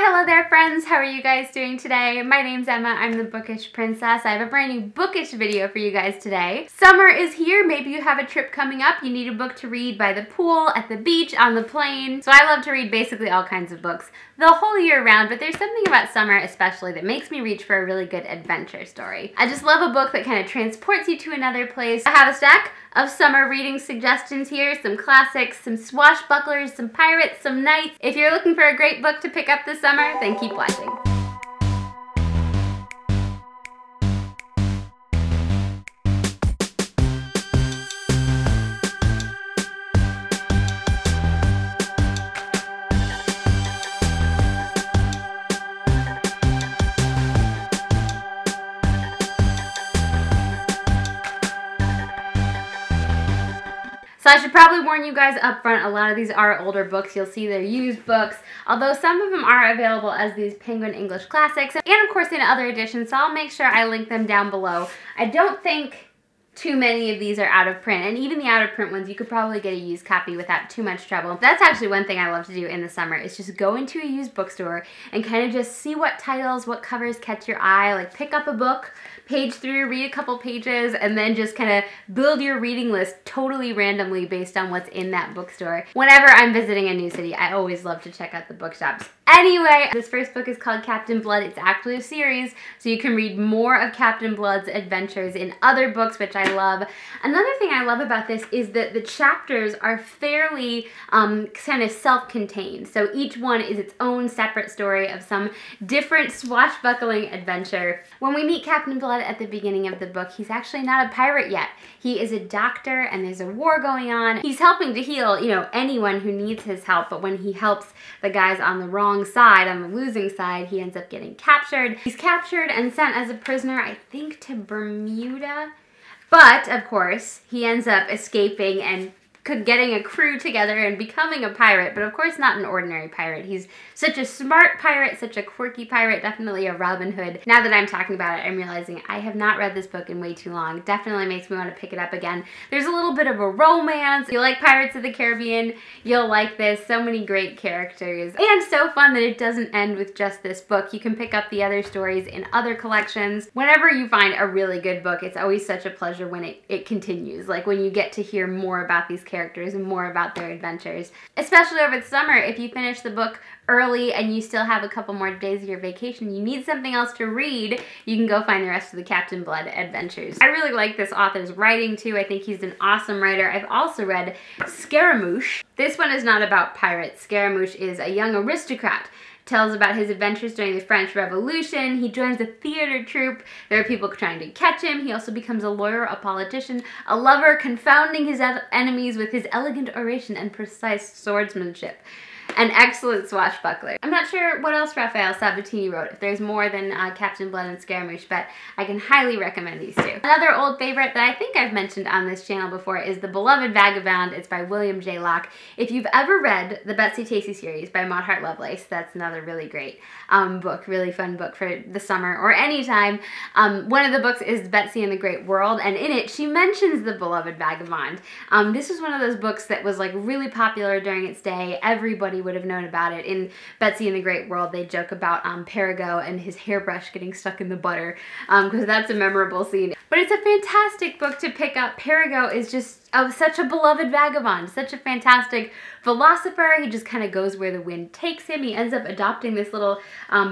Hello there friends, how are you guys doing today? My name's Emma, I'm the Bookish Princess. I have a brand new bookish video for you guys today. Summer is here, maybe you have a trip coming up, you need a book to read by the pool, at the beach, on the plane. So I love to read basically all kinds of books the whole year round, but there's something about summer especially that makes me reach for a really good adventure story. I just love a book that kind of transports you to another place. I have a stack of summer reading suggestions here, some classics, some swashbucklers, some pirates, some knights. If you're looking for a great book to pick up this summer, then keep watching. So I should probably warn you guys up front, a lot of these are older books. You'll see they're used books, although some of them are available as these Penguin English Classics, and of course in other editions, so I'll make sure I link them down below. I don't think too many of these are out of print, and even the out of print ones, you could probably get a used copy without too much trouble. That's actually one thing I love to do in the summer, is just go into a used bookstore and kind of just see what titles, what covers catch your eye, like pick up a book, page through, read a couple pages, and then just kind of build your reading list totally randomly based on what's in that bookstore. Whenever I'm visiting a new city, I always love to check out the bookshops. Anyway, this first book is called Captain Blood. It's actually a series, so you can read more of Captain Blood's adventures in other books, which I love. Another thing I love about this is that the chapters are fairly kind of self-contained. So each one is its own separate story of some different swashbuckling adventure. When we meet Captain Blood at the beginning of the book, he's actually not a pirate yet. He is a doctor and there's a war going on. He's helping to heal, you know, anyone who needs his help, but when he helps the guys on the wrong side, on the losing side, he ends up getting captured. He's captured and sent as a prisoner, I think, to Bermuda. But, of course, he ends up escaping and getting a crew together and becoming a pirate, but of course not an ordinary pirate. He's such a smart pirate, such a quirky pirate, definitely a Robin Hood. Now that I'm talking about it, I'm realizing I have not read this book in way too long. Definitely makes me want to pick it up again. There's a little bit of a romance. If you like Pirates of the Caribbean, you'll like this. So many great characters. And so fun that it doesn't end with just this book. You can pick up the other stories in other collections. Whenever you find a really good book, it's always such a pleasure when it continues. Like when you get to hear more about these characters and more about their adventures. Especially over the summer, if you finish the book early and you still have a couple more days of your vacation, you need something else to read, you can go find the rest of the Captain Blood adventures. I really like this author's writing too. I think he's an awesome writer. I've also read Scaramouche. This one is not about pirates. Scaramouche is a young aristocrat. Tells about his adventures during the French Revolution. He joins a theater troupe. There are people trying to catch him. He also becomes a lawyer, a politician, a lover, confounding his enemies with his elegant oration and precise swordsmanship. An excellent swashbuckler. I'm not sure what else Raphael Sabatini wrote, if there's more than Captain Blood and Scaramouche, but I can highly recommend these two. Another old favorite that I think I've mentioned on this channel before is The Beloved Vagabond. It's by William J. Locke. If you've ever read the Betsy Tacy series by Maud Hart Lovelace, that's another really great book, really fun book for the summer or anytime. One of the books is Betsy and the Great World, and in it she mentions The Beloved Vagabond. This was one of those books that was like really popular during its day. Everybody would have known about it. In Betsy and the Great World, they joke about Perigo and his hairbrush getting stuck in the butter, because that's a memorable scene. But it's a fantastic book to pick up. Perigo is just such a beloved vagabond, such a fantastic philosopher. He just kind of goes where the wind takes him. He ends up adopting this little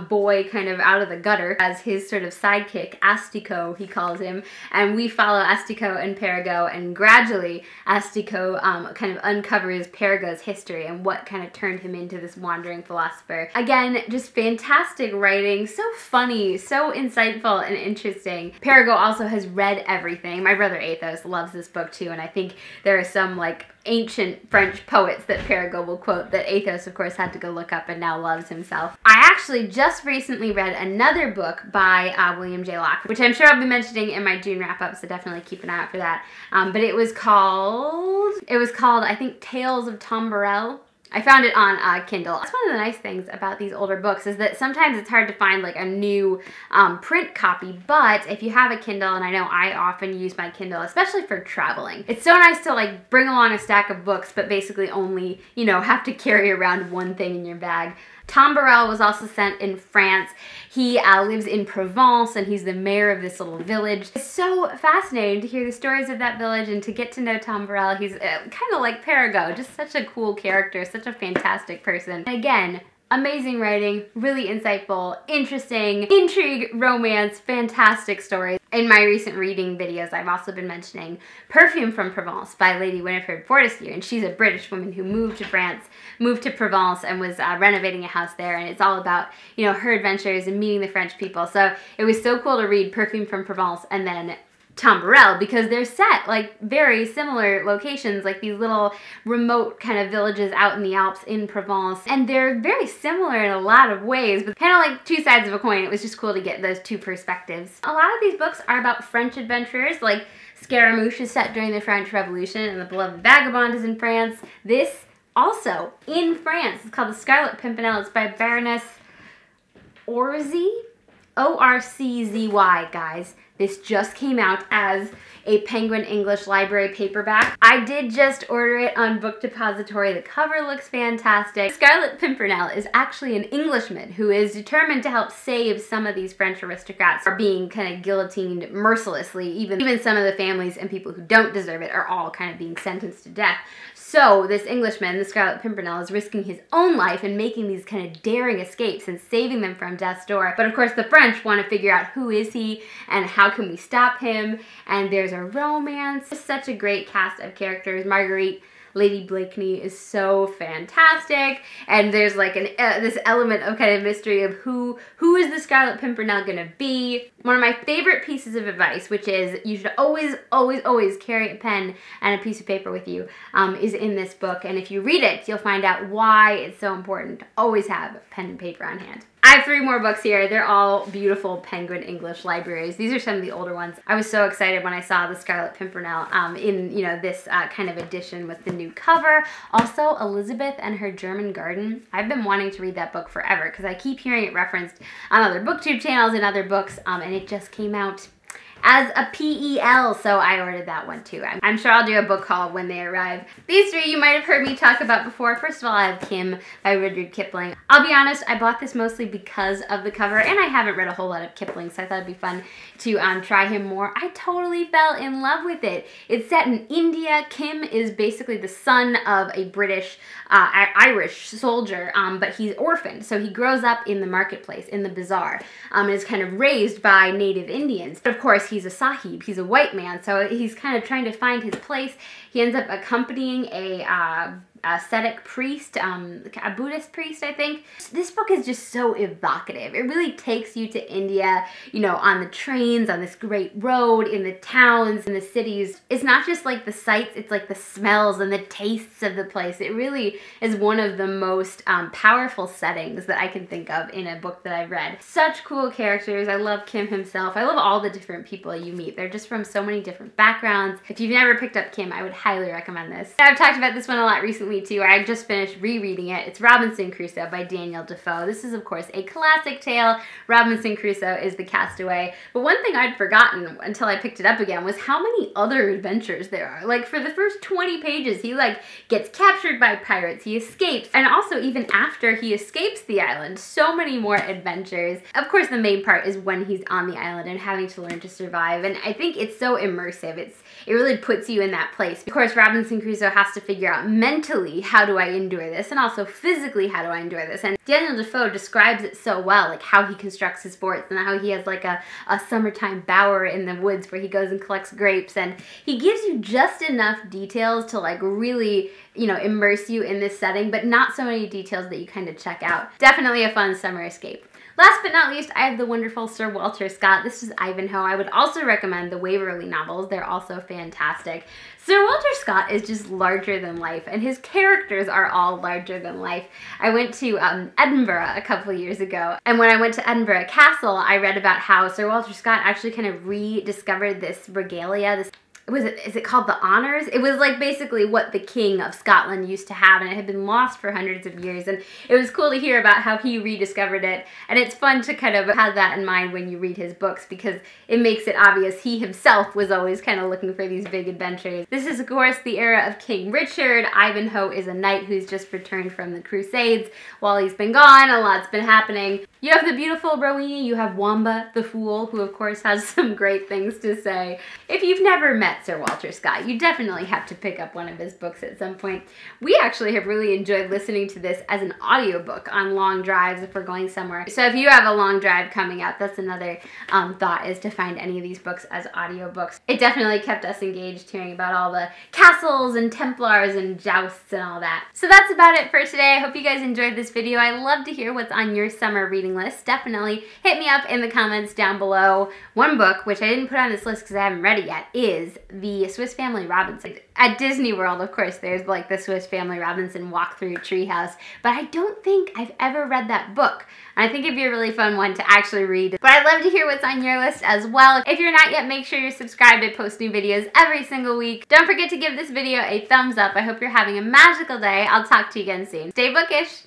boy kind of out of the gutter as his sort of sidekick, Astico, he calls him. And we follow Astico and Perigo, and gradually Astico kind of uncovers Perigo's history and what kind of turned him into this wandering philosopher. Again, just fantastic writing, so funny, so insightful and interesting. Perigo also has read everything. My brother Athos loves this book too, and I think there are some like ancient French poets that Perigo will quote that Athos, of course, had to go look up and now loves himself. I actually just recently read another book by William J. Locke, which I'm sure I'll be mentioning in my June wrap-up, so definitely keep an eye out for that. But it was called, I think, Tales of Tom Burrell. I found it on Kindle. That's one of the nice things about these older books, is that sometimes it's hard to find like a new print copy, but if you have a Kindle, and I know I often use my Kindle, especially for traveling, it's so nice to like bring along a stack of books, but basically only, you know, have to carry around one thing in your bag. Tom Burrell was also sent in France. He lives in Provence, and he's the mayor of this little village. It's so fascinating to hear the stories of that village and to get to know Tom Burrell. He's kind of like Perigot, just such a cool character, such a fantastic person. And again, amazing writing, really insightful, interesting, intrigue, romance, fantastic stories. In my recent reading videos, I've also been mentioning Perfume from Provence by Lady Winifred Fortescue, and she's a British woman who moved to France, moved to Provence, and was renovating a house there, and it's all about, you know, her adventures and meeting the French people. So it was so cool to read Perfume from Provence and then Tom Burrell, because they're set like very similar locations, like these little remote kind of villages out in the Alps in Provence, and they're very similar in a lot of ways, but kind of like two sides of a coin. It was just cool to get those two perspectives. A lot of these books are about French adventurers, like Scaramouche is set during the French Revolution, and The Beloved Vagabond is in France. This also in France. It's called The Scarlet Pimpernel. It's by Baroness Orczy, O-R-C-Z-Y, guys. This just came out as a Penguin English Library paperback. I did just order it on Book Depository. The cover looks fantastic. Scarlet Pimpernel is actually an Englishman who is determined to help save some of these French aristocrats are being kind of guillotined mercilessly. Even some of the families and people who don't deserve it are all kind of being sentenced to death. So this Englishman, the Scarlet Pimpernel, is risking his own life and making these kind of daring escapes and saving them from death's door. But of course the French want to figure out who is he and how can we stop him, and there's a romance. It's such a great cast of characters. Marguerite, Lady Blakeney, is so fantastic, and there's like this element of kind of mystery of who is the Scarlet Pimpernel gonna be. One of my favorite pieces of advice, which is you should always, always, always carry a pen and a piece of paper with you, is in this book, and if you read it, you'll find out why it's so important to always have pen and paper on hand. I have 3 more books here. They're all beautiful Penguin English libraries. These are some of the older ones. I was so excited when I saw The Scarlet Pimpernel in, you know, this kind of edition with the new cover. Also, Elizabeth and Her German Garden. I've been wanting to read that book forever because I keep hearing it referenced on other booktube channels and other books, and it just came out as a PEL, so I ordered that one too. I'm sure I'll do a book haul when they arrive. These 3 you might have heard me talk about before. First of all, I have Kim by Rudyard Kipling. I'll be honest, I bought this mostly because of the cover, and I haven't read a whole lot of Kipling, so I thought it'd be fun to try him more. I totally fell in love with it. It's set in India. Kim is basically the son of a British, Irish soldier, but he's orphaned, so he grows up in the marketplace, in the bazaar, and is kind of raised by native Indians. But of course, he's a sahib, he's a white man, so he's kind of trying to find his place. He ends up accompanying a ascetic priest, a Buddhist priest, I think. This book is just so evocative. It really takes you to India, you know, on the trains, on this great road, in the towns, in the cities. It's not just like the sights, it's like the smells and the tastes of the place. It really is one of the most powerful settings that I can think of in a book that I've read. Such cool characters. I love Kim himself. I love all the different people you meet. They're just from so many different backgrounds. If you've never picked up Kim, I would highly recommend this. I've talked about this one a lot recently too. I just finished rereading it. It's Robinson Crusoe by Daniel Defoe. This is, of course, a classic tale. Robinson Crusoe is the castaway. But one thing I'd forgotten until I picked it up again was how many other adventures there are. Like, for the first 20 pages, he, like, gets captured by pirates. He escapes. And also, even after he escapes the island, so many more adventures. Of course, the main part is when he's on the island and having to learn to survive. And I think it's so immersive. It really puts you in that place. Of course, Robinson Crusoe has to figure out mentally, how do I endure this? And also physically, how do I endure this? And Daniel Defoe describes it so well, like how he constructs his forts and how he has like a summertime bower in the woods where he goes and collects grapes. And he gives you just enough details to like really, you know, immerse you in this setting, but not so many details that you kind of check out. Definitely a fun summer escape. Last but not least, I have the wonderful Sir Walter Scott. This is Ivanhoe. I would also recommend the Waverley novels. They're also fantastic. Sir Walter Scott is just larger than life, and his characters are all larger than life. I went to Edinburgh a couple years ago, and when I went to Edinburgh Castle, I read about how Sir Walter Scott actually kind of rediscovered this regalia, is it called the honors? It was like basically what the king of Scotland used to have, and it had been lost for hundreds of years, and it was cool to hear about how he rediscovered it, and it's fun to kind of have that in mind when you read his books because it makes it obvious he himself was always kind of looking for these big adventures. This is of course the era of King Richard. Ivanhoe is a knight who's just returned from the Crusades. While he's been gone, a lot's been happening. You have the beautiful Rowena, you have Wamba the Fool, who of course has some great things to say. If you've never met Sir Walter Scott, you definitely have to pick up one of his books at some point. We actually have really enjoyed listening to this as an audiobook on long drives if we're going somewhere. So if you have a long drive coming up, that's another thought, is to find any of these books as audiobooks. It definitely kept us engaged hearing about all the castles and Templars and jousts and all that. So that's about it for today. I hope you guys enjoyed this video. I love to hear what's on your summer reading list. Definitely hit me up in the comments down below. One book, which I didn't put on this list because I haven't read it yet, is The Swiss Family Robinson. At Disney World, of course, there's like the Swiss Family Robinson walk-through treehouse, but I don't think I've ever read that book. And I think it'd be a really fun one to actually read. But I'd love to hear what's on your list as well. If you're not yet, make sure you're subscribed. I post new videos every single week. Don't forget to give this video a thumbs up. I hope you're having a magical day. I'll talk to you again soon. Stay bookish!